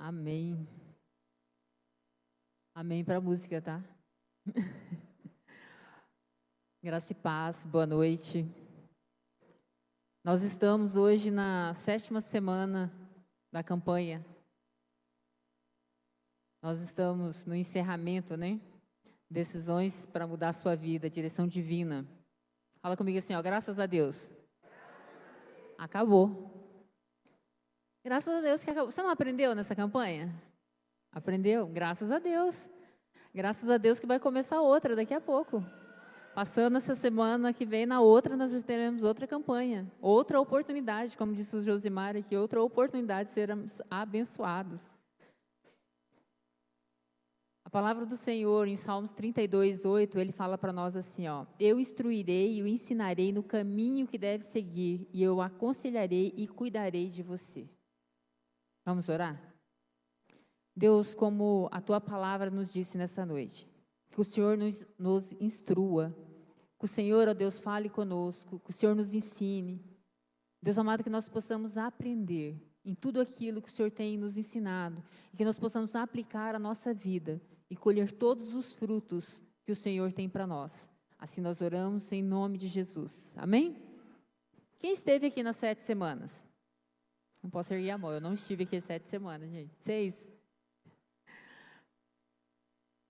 Amém. Amém para a música, tá? Graça e paz, boa noite. Nós estamos hoje na 7ª semana da campanha. Nós estamos no encerramento, né? Decisões para mudar a sua vida, direção divina. Fala comigo assim, ó, graças a Deus. Acabou. Graças a Deus que acabou. Você não aprendeu nessa campanha? Aprendeu? Graças a Deus. Graças a Deus que vai começar outra daqui a pouco. Passando essa semana que vem, na outra, nós teremos outra campanha. Outra oportunidade, como disse o Josimar aqui, outra oportunidade de sermos abençoados. A palavra do Senhor, em Salmos 32:8, ele fala para nós assim, ó, eu instruirei e o ensinarei no caminho que deve seguir, e eu aconselharei e cuidarei de você. Vamos orar? Deus, como a Tua palavra nos disse nessa noite, que o Senhor nos instrua, que o Senhor, ó Deus, fale conosco, que o Senhor nos ensine. Deus amado, que nós possamos aprender em tudo aquilo que o Senhor tem nos ensinado, e que nós possamos aplicar a nossa vida e colher todos os frutos que o Senhor tem para nós. Assim nós oramos em nome de Jesus. Amém? Quem esteve aqui nas 7 semanas? Não posso erguer a mão, eu não estive aqui 7 semanas, gente. 6?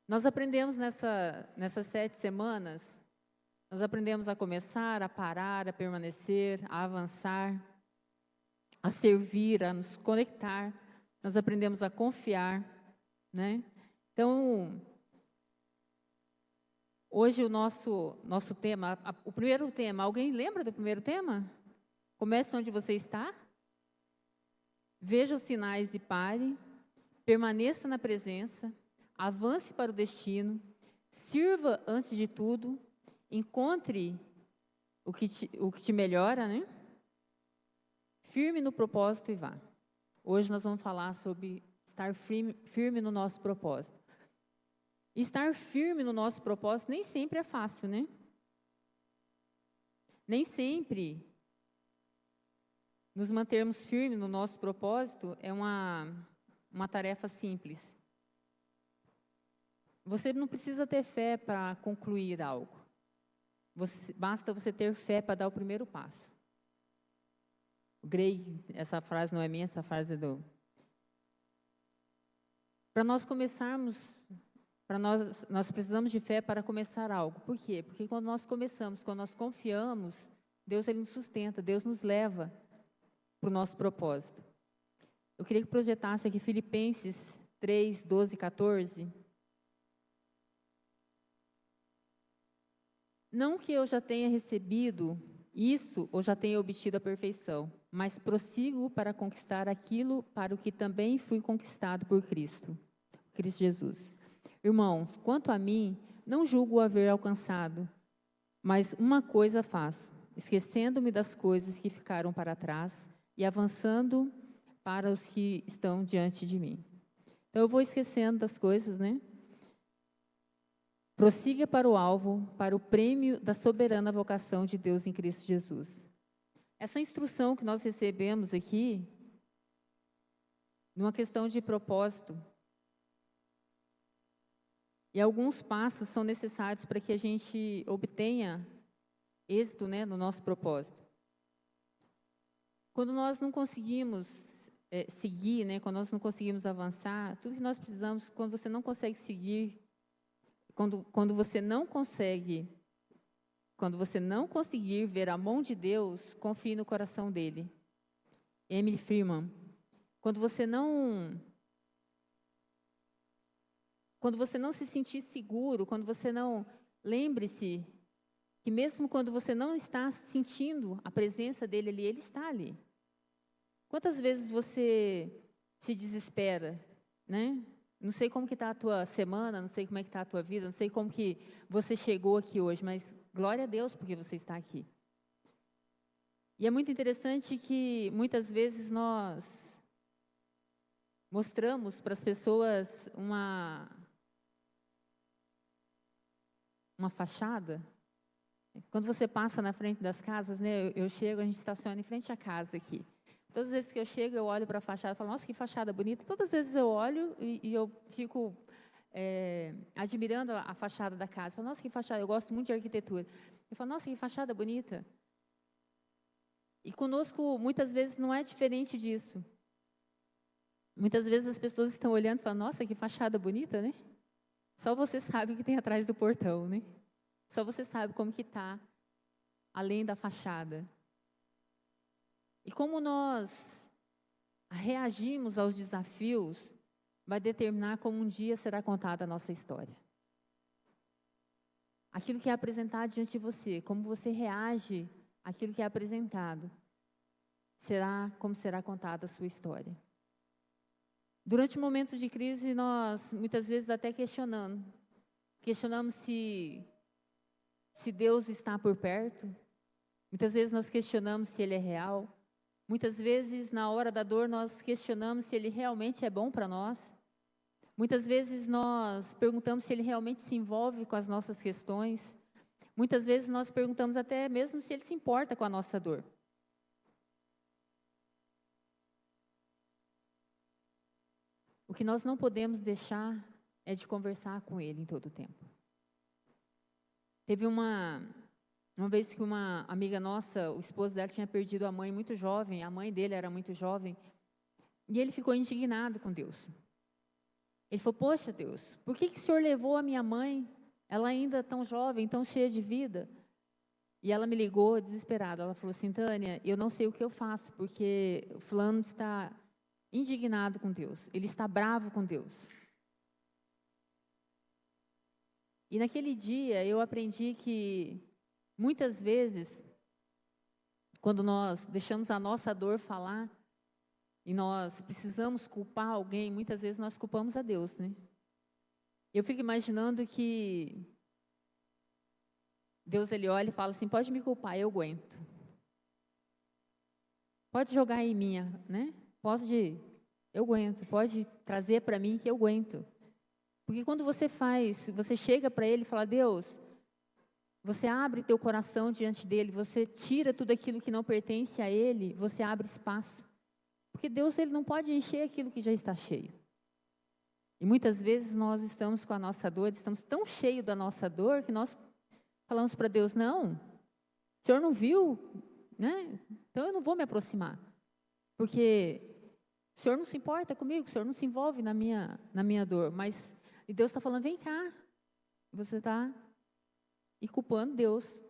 Nós aprendemos nessas 7 semanas, nós aprendemos a começar, a parar, a permanecer, a avançar, a servir, a nos conectar. Nós aprendemos a confiar, né? Então, hoje o nosso tema, o primeiro tema, alguém lembra do primeiro tema? Comece onde você está, veja os sinais e pare, permaneça na presença, avance para o destino, sirva antes de tudo, encontre o que te melhora, né? Firme no propósito e vá. Hoje nós vamos falar sobre estar firme no nosso propósito. Estar firme no nosso propósito nem sempre é fácil, né? Nem sempre nos mantermos firmes no nosso propósito é uma tarefa simples. Você não precisa ter fé para concluir algo. Basta você ter fé para dar o primeiro passo. O Greg, essa frase não é minha, essa frase é do... Para nós começarmos, nós precisamos de fé para começar algo. Por quê? Porque quando nós começamos, quando nós confiamos, Deus ele nos sustenta, Deus nos leva para o nosso propósito. Eu queria que projetasse aqui Filipenses 3, 12 e 14. Não que eu já tenha recebido isso ou já tenha obtido a perfeição, mas prossigo para conquistar aquilo para o que também fui conquistado por Cristo Jesus. Irmãos, quanto a mim, não julgo haver alcançado, mas uma coisa faço, esquecendo-me das coisas que ficaram para trás e avançando para os que estão diante de mim. Então, eu vou esquecendo das coisas, né? Prossiga para o alvo, para o prêmio da soberana vocação de Deus em Cristo Jesus. Essa instrução que nós recebemos aqui, numa questão de propósito, e alguns passos são necessários para que a gente obtenha êxito, né, no nosso propósito. Quando nós não conseguimos seguir, né, quando nós não conseguimos avançar, tudo que nós precisamos, quando você não consegue seguir, quando você não conseguir ver a mão de Deus, confie no coração dele. Emily Freeman. Quando você não se sentir seguro, quando você não... Lembre-se que mesmo quando você não está sentindo a presença dele ali, ele está ali. Quantas vezes você se desespera, né? Não sei como que está a tua semana, não sei como é que está a tua vida, não sei como que você chegou aqui hoje, mas glória a Deus porque você está aqui. E é muito interessante que muitas vezes nós mostramos para as pessoas uma fachada. Quando você passa na frente das casas, né, eu chego, a gente estaciona em frente à casa aqui. Todas as vezes que eu chego, eu olho para a fachada e falo, nossa, que fachada bonita. Todas as vezes eu olho e eu fico admirando a fachada da casa. Eu falo, nossa, que fachada, eu gosto muito de arquitetura. Eu falo, nossa, que fachada bonita. E conosco, muitas vezes, não é diferente disso. Muitas vezes as pessoas estão olhando e falam, nossa, que fachada bonita, né? Só você sabe o que tem atrás do portão, né? Só você sabe como que está além da fachada. E como nós reagimos aos desafios vai determinar como um dia será contada a nossa história. Aquilo que é apresentado diante de você, como você reage àquilo que é apresentado, será como será contada a sua história. Durante momentos de crise, nós muitas vezes até questionamos se Deus está por perto. Muitas vezes nós questionamos se Ele é real. Muitas vezes, na hora da dor, nós questionamos se Ele realmente é bom para nós. Muitas vezes nós perguntamos se Ele realmente se envolve com as nossas questões. Muitas vezes nós perguntamos até mesmo se Ele se importa com a nossa dor. O que nós não podemos deixar é de conversar com Ele em todo o tempo. Teve uma vez que uma amiga nossa, o esposo dela tinha perdido a mãe muito jovem, a mãe dele era muito jovem, e ele ficou indignado com Deus. Ele falou, poxa Deus, por que o Senhor levou a minha mãe, ela ainda tão jovem, tão cheia de vida? E ela me ligou desesperada, ela falou assim, Tânia, eu não sei o que eu faço, porque o fulano está indignado com Deus, ele está bravo com Deus. E naquele dia eu aprendi que muitas vezes, quando nós deixamos a nossa dor falar, e nós precisamos culpar alguém, muitas vezes nós culpamos a Deus, né? Eu fico imaginando que Deus, Ele olha e fala assim, pode me culpar, eu aguento. Pode jogar em mim, né? Eu aguento, pode trazer para mim que eu aguento. Porque quando você chega para Ele e fala, Deus, você abre teu coração diante dEle, você tira tudo aquilo que não pertence a Ele, você abre espaço. Porque Deus, Ele não pode encher aquilo que já está cheio. E muitas vezes nós estamos com a nossa dor, estamos tão cheios da nossa dor, que nós falamos para Deus, não, o Senhor não viu, né? Então eu não vou me aproximar. Porque o Senhor não se importa comigo, o Senhor não se envolve na minha dor. E Deus está falando, vem cá. Você está culpando Deus.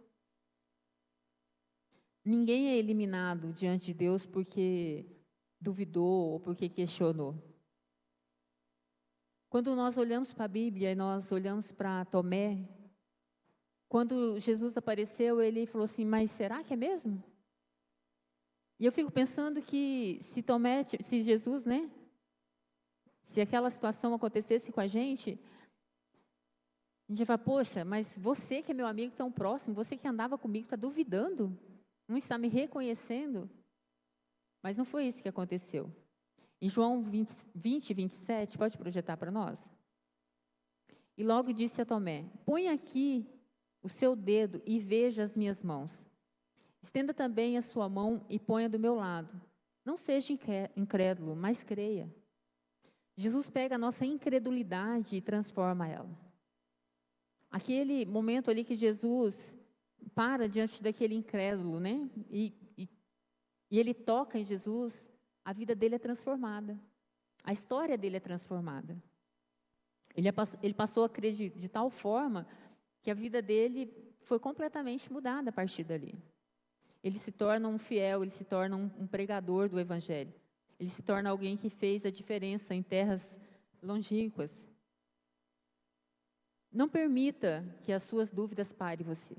Ninguém é eliminado diante de Deus porque duvidou ou porque questionou. Quando nós olhamos para a Bíblia e nós olhamos para Tomé, quando Jesus apareceu, ele falou assim, mas será que é mesmo? E eu fico pensando que se Jesus, né? Se aquela situação acontecesse com a gente vai falar, poxa, mas você que é meu amigo tão próximo, você que andava comigo, está duvidando? Não está me reconhecendo? Mas não foi isso que aconteceu. Em João 20, 27, pode projetar para nós? E logo disse a Tomé, põe aqui o seu dedo e veja as minhas mãos. Estenda também a sua mão e ponha do meu lado. Não seja incrédulo, mas creia. Jesus pega a nossa incredulidade e transforma ela. Aquele momento ali que Jesus para diante daquele incrédulo, né? E ele toca em Jesus, a vida dele é transformada. A história dele é transformada. Ele passou a crer de tal forma que a vida dele foi completamente mudada a partir dali. Ele se torna um fiel, ele se torna um pregador do Evangelho. Ele se torna alguém que fez a diferença em terras longínquas. Não permita que as suas dúvidas parem você.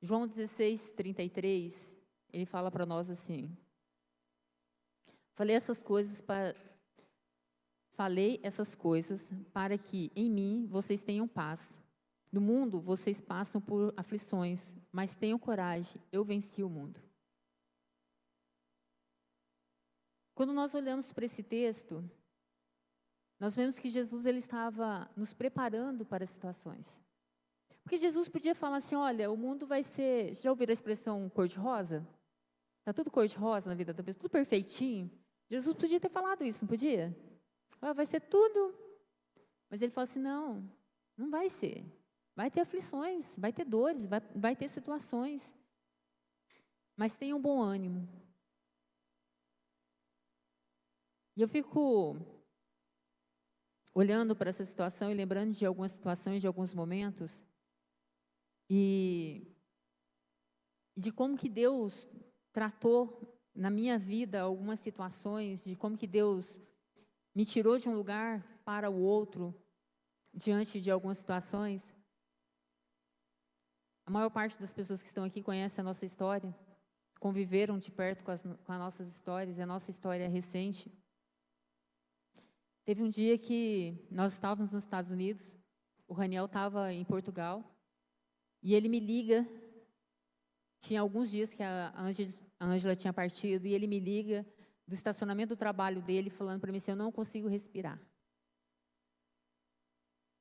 João 16, 33, ele fala para nós assim, Falei essas coisas para que em mim vocês tenham paz. No mundo vocês passam por aflições, mas tenham coragem, eu venci o mundo. Quando nós olhamos para esse texto, nós vemos que Jesus ele estava nos preparando para as situações. Porque Jesus podia falar assim, olha, o mundo vai ser... Já ouviram a expressão cor-de-rosa? Está tudo cor-de-rosa na vida da pessoa, tudo perfeitinho. Jesus podia ter falado isso, não podia? Vai ser tudo. Mas ele fala assim, não, não vai ser. Vai ter aflições, vai ter dores, vai ter situações. Mas tenha um bom ânimo. E eu fico olhando para essa situação e lembrando de algumas situações, de alguns momentos, e de como que Deus tratou na minha vida algumas situações, de como que Deus me tirou de um lugar para o outro, diante de algumas situações. A maior parte das pessoas que estão aqui conhece a nossa história, conviveram de perto com as nossas histórias, e a nossa história é recente. Teve um dia que nós estávamos nos Estados Unidos, o Raniel estava em Portugal, e ele me liga, tinha alguns dias que a Ângela tinha partido, e ele me liga do estacionamento do trabalho dele, falando para mim assim, eu não consigo respirar.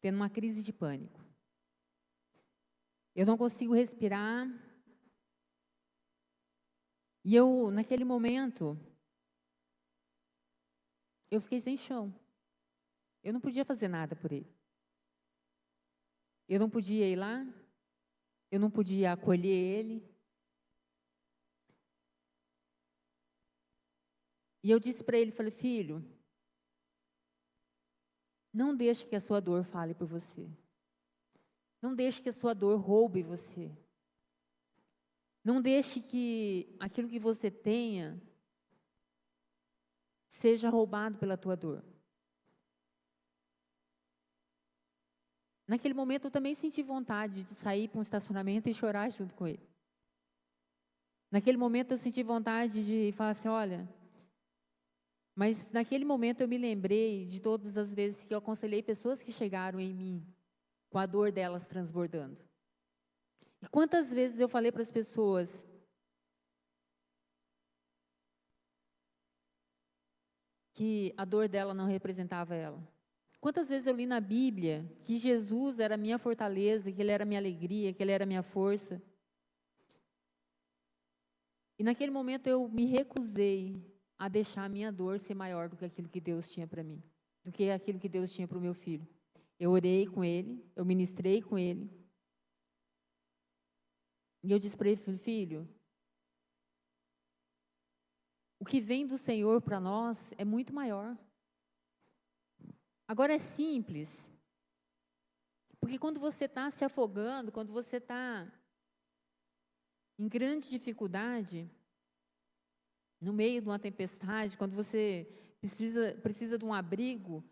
Tendo uma crise de pânico. Eu não consigo respirar. E eu, naquele momento, eu fiquei sem chão. Eu não podia fazer nada por ele. Eu não podia ir lá. Eu não podia acolher ele. E eu disse para ele, falei, filho, não deixe que a sua dor fale por você. Não deixe que a sua dor roube você. Não deixe que aquilo que você tenha seja roubado pela tua dor. Naquele momento eu também senti vontade de sair para um estacionamento e chorar junto com ele. Naquele momento eu senti vontade de falar assim, olha, mas naquele momento eu me lembrei de todas as vezes que eu aconselhei pessoas que chegaram em mim, com a dor delas transbordando. E quantas vezes eu falei para as pessoas que a dor dela não representava ela. Quantas vezes eu li na Bíblia que Jesus era a minha fortaleza, que Ele era a minha alegria, que Ele era a minha força. E naquele momento eu me recusei a deixar a minha dor ser maior do que aquilo que Deus tinha para mim, do que aquilo que Deus tinha para o meu filho. Eu orei com ele, eu ministrei com ele. E eu disse para ele, filho, o que vem do Senhor para nós é muito maior. Agora é simples, porque quando você está se afogando, quando você está em grande dificuldade, no meio de uma tempestade, quando você precisa de um abrigo,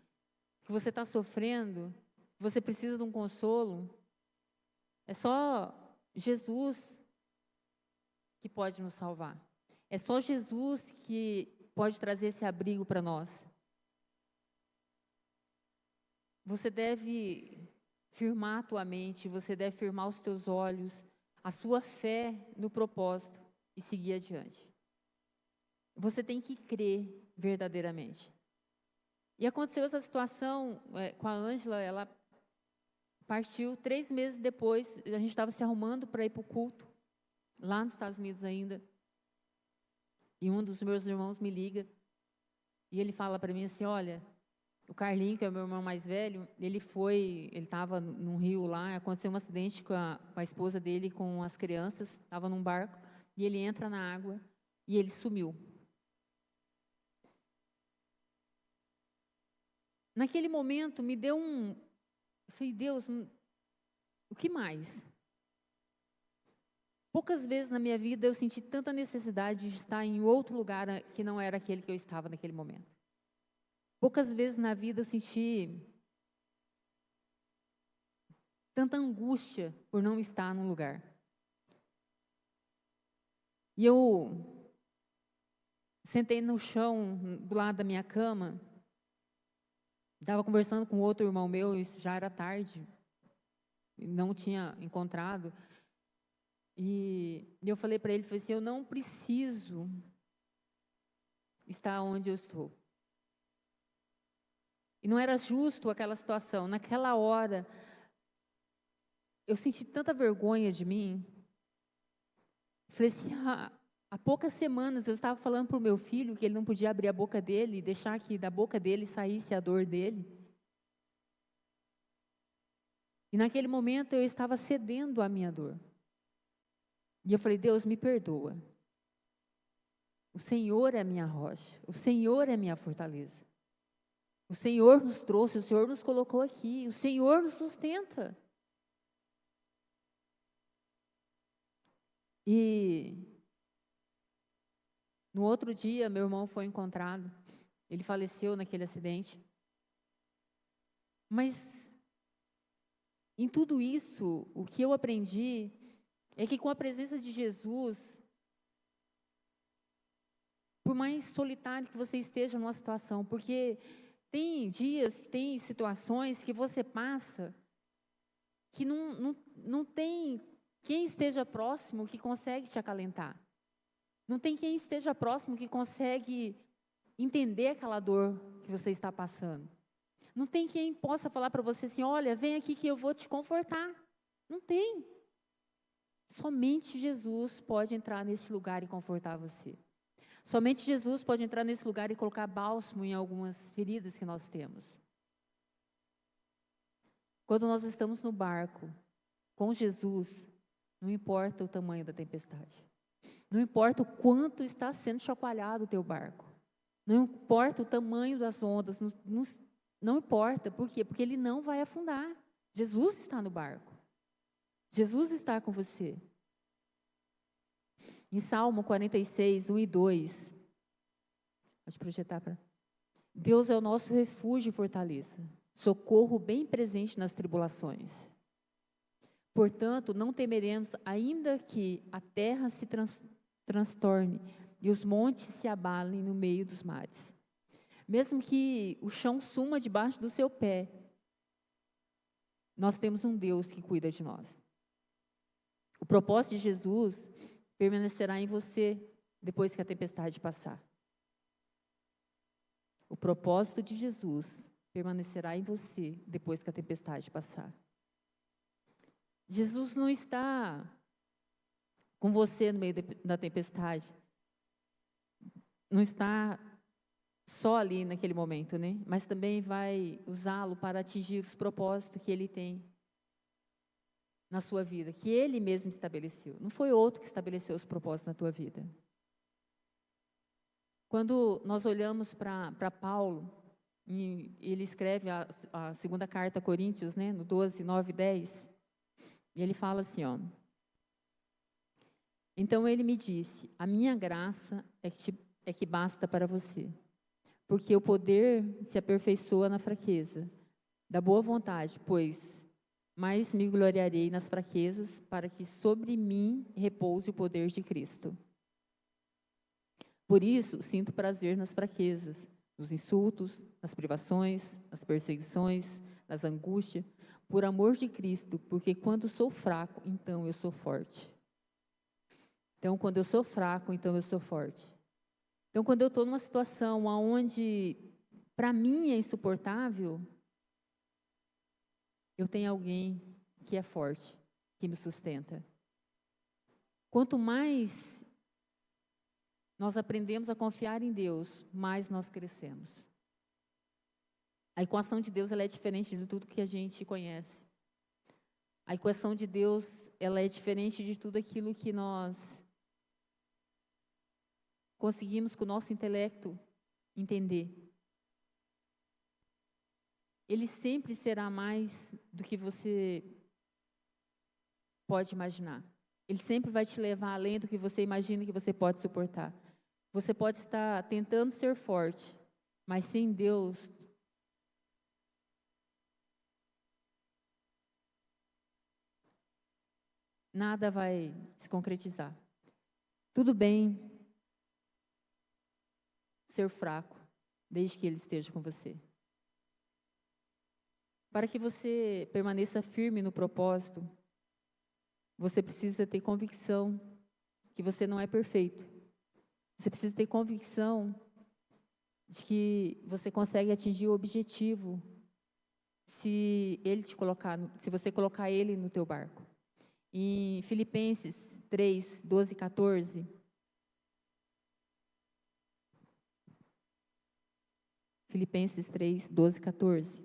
que você está sofrendo, que você precisa de um consolo, é só Jesus que pode nos salvar. É só Jesus que pode trazer esse abrigo para nós. Você deve firmar a tua mente, você deve firmar os teus olhos, a sua fé no propósito e seguir adiante. Você tem que crer verdadeiramente. E aconteceu essa situação com a Ângela, ela partiu 3 meses depois, a gente estava se arrumando para ir para o culto, lá nos Estados Unidos ainda. E um dos meus irmãos me liga, e ele fala para mim assim, olha, o Carlinho, que é o meu irmão mais velho, ele estava num rio lá, aconteceu um acidente com a esposa dele, com as crianças, estava num barco, e ele entra na água, e ele sumiu. Naquele momento, me deu eu falei, Deus, o que mais? Poucas vezes na minha vida eu senti tanta necessidade de estar em outro lugar que não era aquele que eu estava naquele momento. Poucas vezes na vida eu senti tanta angústia por não estar num lugar. E eu sentei no chão, do lado da minha cama, estava conversando com outro irmão meu, isso já era tarde, não tinha encontrado. E eu falei para ele, falei assim, eu não preciso estar onde eu estou. E não era justo aquela situação. Naquela hora, eu senti tanta vergonha de mim. Falei assim, Há poucas semanas eu estava falando para o meu filho que ele não podia abrir a boca dele e deixar que da boca dele saísse a dor dele. E naquele momento eu estava cedendo à minha dor. E eu falei, Deus, me perdoa. O Senhor é a minha rocha, o Senhor é a minha fortaleza. O Senhor nos trouxe, o Senhor nos colocou aqui, o Senhor nos sustenta. E no outro dia, meu irmão foi encontrado, ele faleceu naquele acidente. Mas em tudo isso, o que eu aprendi é que com a presença de Jesus, por mais solitário que você esteja numa situação, porque tem dias, tem situações que você passa que não tem quem esteja próximo que consegue te acalentar. Não tem quem esteja próximo que consegue entender aquela dor que você está passando. Não tem quem possa falar para você assim, olha, vem aqui que eu vou te confortar. Não tem. Somente Jesus pode entrar nesse lugar e confortar você. Somente Jesus pode entrar nesse lugar e colocar bálsamo em algumas feridas que nós temos. Quando nós estamos no barco com Jesus, não importa o tamanho da tempestade. Não importa o quanto está sendo chacoalhado o teu barco. Não importa o tamanho das ondas. Não importa. Por quê? Porque ele não vai afundar. Jesus está no barco. Jesus está com você. Em Salmo 46, 1 e 2. Pode projetar para... Deus é o nosso refúgio e fortaleza. Socorro bem presente nas tribulações. Portanto, não temeremos, ainda que a terra se transtorne e os montes se abalem no meio dos mares. Mesmo que o chão suma debaixo do seu pé, nós temos um Deus que cuida de nós. O propósito de Jesus permanecerá em você depois que a tempestade passar. O propósito de Jesus permanecerá em você depois que a tempestade passar. Jesus não está com você no meio da tempestade. Não está só ali naquele momento, né? Mas também vai usá-lo para atingir os propósitos que Ele tem na sua vida, que Ele mesmo estabeleceu. Não foi outro que estabeleceu os propósitos na tua vida. Quando nós olhamos para Paulo, ele escreve a segunda carta a Coríntios, né? No 12, 9 e 10, e ele fala assim, ó. Então ele me disse, a minha graça é que basta para você, porque o poder se aperfeiçoa na fraqueza, da boa vontade, pois mais me gloriarei nas fraquezas, para que sobre mim repouse o poder de Cristo. Por isso, sinto prazer nas fraquezas, nos insultos, nas privações, nas perseguições, nas angústias, por amor de Cristo, porque quando sou fraco, então eu sou forte. Então, quando eu sou fraco, então eu sou forte. Então, quando eu estou numa situação onde, para mim, é insuportável, eu tenho alguém que é forte, que me sustenta. Quanto mais nós aprendemos a confiar em Deus, mais nós crescemos. A equação de Deus ela é diferente de tudo que a gente conhece. A equação de Deus ela é diferente de tudo aquilo que nós conseguimos com o nosso intelecto entender. Ele sempre será mais do que você pode imaginar. Ele sempre vai te levar além do que você imagina que você pode suportar. Você pode estar tentando ser forte, mas sem Deus, nada vai se concretizar. Tudo bem ser fraco, desde que Ele esteja com você. Para que você permaneça firme no propósito, você precisa ter convicção que você não é perfeito. Você precisa ter convicção de que você consegue atingir o objetivo se você colocar Ele no teu barco. Em Filipenses 3, 12 e 14, Filipenses 3, 12 e 14.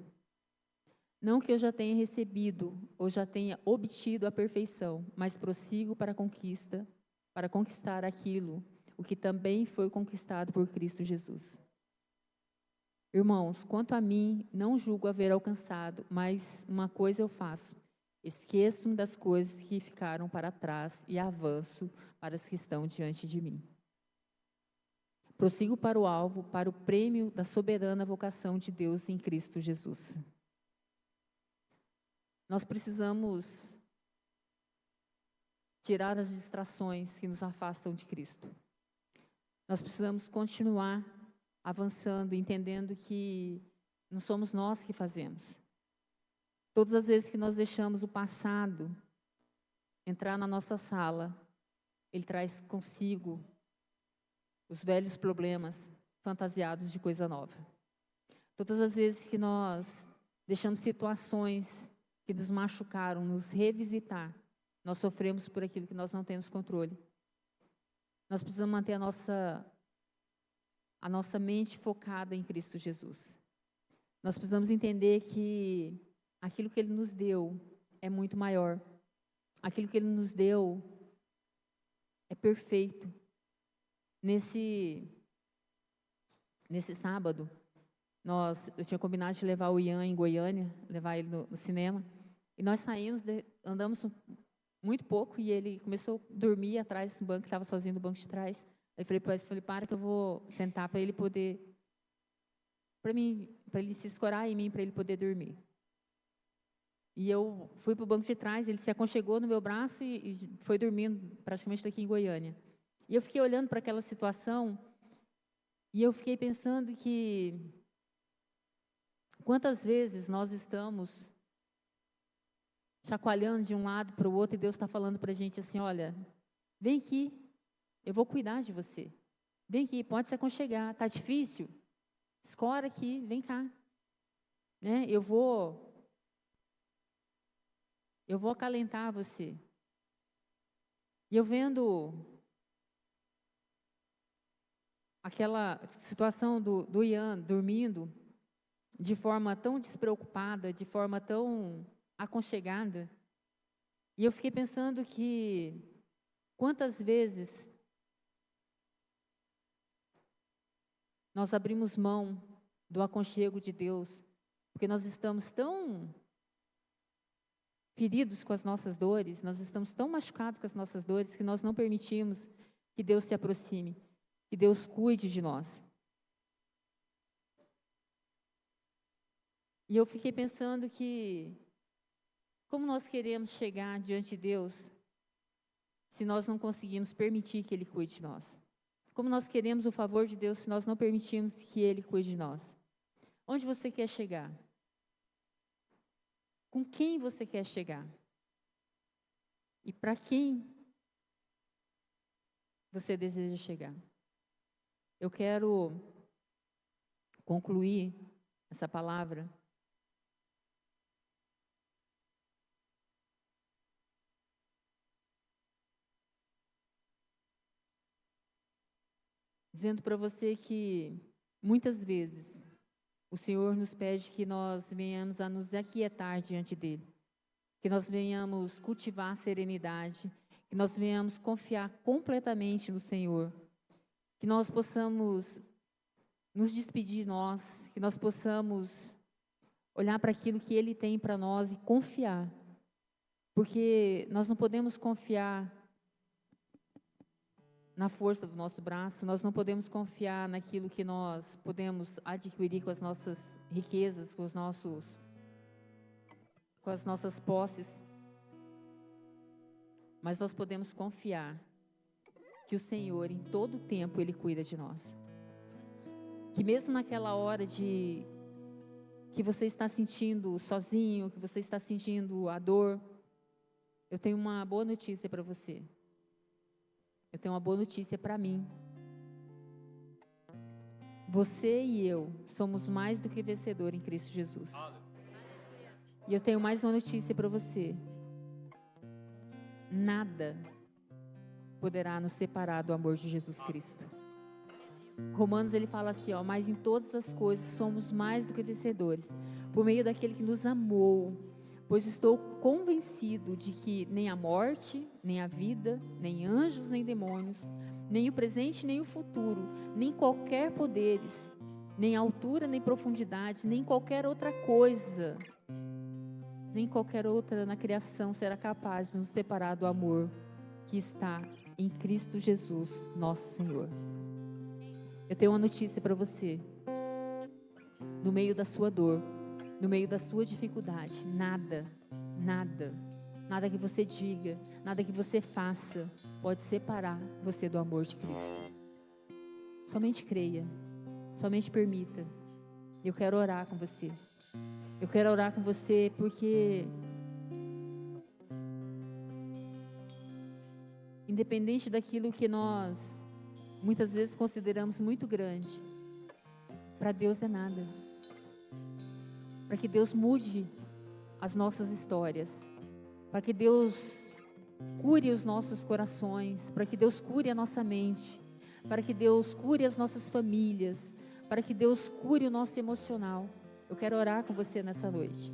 Não que eu já tenha recebido ou já tenha obtido a perfeição, mas prossigo para conquistar aquilo, o que também foi conquistado por Cristo Jesus. Irmãos, quanto a mim, não julgo haver alcançado, mas uma coisa eu faço: esqueço-me das coisas que ficaram para trás e avanço para as que estão diante de mim. Prossigo para o alvo, para o prêmio da soberana vocação de Deus em Cristo Jesus. Nós precisamos tirar as distrações que nos afastam de Cristo. Nós precisamos continuar avançando, entendendo que não somos nós que fazemos. Todas as vezes que nós deixamos o passado entrar na nossa sala, ele traz consigo os velhos problemas fantasiados de coisa nova. Todas as vezes que nós deixamos situações que nos machucaram, nos revisitar, nós sofremos por aquilo que nós não temos controle. Nós precisamos manter a nossa mente focada em Cristo Jesus. Nós precisamos entender que aquilo que Ele nos deu é muito maior. Aquilo que Ele nos deu é perfeito. Nesse sábado, eu tinha combinado de levar o Ian em Goiânia, levar ele no cinema. E nós saímos, andamos muito pouco, e ele começou a dormir atrás do banco, que estava sozinho no banco de trás. Aí eu falei, para que eu vou sentar para ele poder, para ele se escorar em mim, para ele poder dormir. E eu fui para o banco de trás, ele se aconchegou no meu braço e foi dormindo praticamente daqui em Goiânia. E eu fiquei olhando para aquela situação, e eu fiquei pensando que quantas vezes nós estamos chacoalhando de um lado para o outro, e Deus está falando para a gente assim: olha, vem aqui, eu vou cuidar de você. Vem aqui, pode se aconchegar. Está difícil? Escora aqui, vem cá. Né? Eu vou acalentar você. E eu vendo aquela situação do Ian dormindo de forma tão despreocupada, de forma tão aconchegada, e eu fiquei pensando que quantas vezes nós abrimos mão do aconchego de Deus, porque nós estamos tão feridos com as nossas dores, nós estamos tão machucados com as nossas dores, que nós não permitimos que Deus se aproxime, que Deus cuide de nós. E eu fiquei pensando que como nós queremos chegar diante de Deus se nós não conseguimos permitir que Ele cuide de nós? Como nós queremos o favor de Deus se nós não permitimos que Ele cuide de nós? Onde você quer chegar? Com quem você quer chegar? E para quem você deseja chegar? Eu quero concluir essa palavra dizendo para você que muitas vezes o Senhor nos pede que nós venhamos a nos aquietar diante dEle, que nós venhamos cultivar a serenidade, que nós venhamos confiar completamente no Senhor, que nós possamos nos despedir de nós, que nós possamos olhar para aquilo que Ele tem para nós e confiar, porque nós não podemos confiar na força do nosso braço, nós não podemos confiar naquilo que nós podemos adquirir com as nossas riquezas, com as nossas posses, mas nós podemos confiar que o Senhor, em todo o tempo, Ele cuida de nós. Que mesmo naquela hora que você está sentindo sozinho, que você está sentindo a dor, eu tenho uma boa notícia para você. Eu tenho uma boa notícia para mim. Você e eu somos mais do que vencedor em Cristo Jesus. E eu tenho mais uma notícia para você. Nada poderá nos separar do amor de Jesus Cristo. Romanos ele fala assim, ó, mas em todas as coisas somos mais do que vencedores, por meio daquele que nos amou, pois estou convencido de que nem a morte, nem a vida, nem anjos, nem demônios, nem o presente, nem o futuro, nem qualquer poderes, nem altura, nem profundidade, nem qualquer outra coisa, nem qualquer outra na criação será capaz de nos separar do amor que está em Cristo Jesus, nosso Senhor. Eu tenho uma notícia para você. No meio da sua dor, no meio da sua dificuldade, nada que você diga, nada que você faça pode separar você do amor de Cristo. Somente creia, somente permita. Eu quero orar com você. Eu quero orar com você porque, independente daquilo que nós muitas vezes consideramos muito grande, para Deus é nada. Para que Deus mude as nossas histórias, para que Deus cure os nossos corações, para que Deus cure a nossa mente, para que Deus cure as nossas famílias, para que Deus cure o nosso emocional. Eu quero orar com você nessa noite.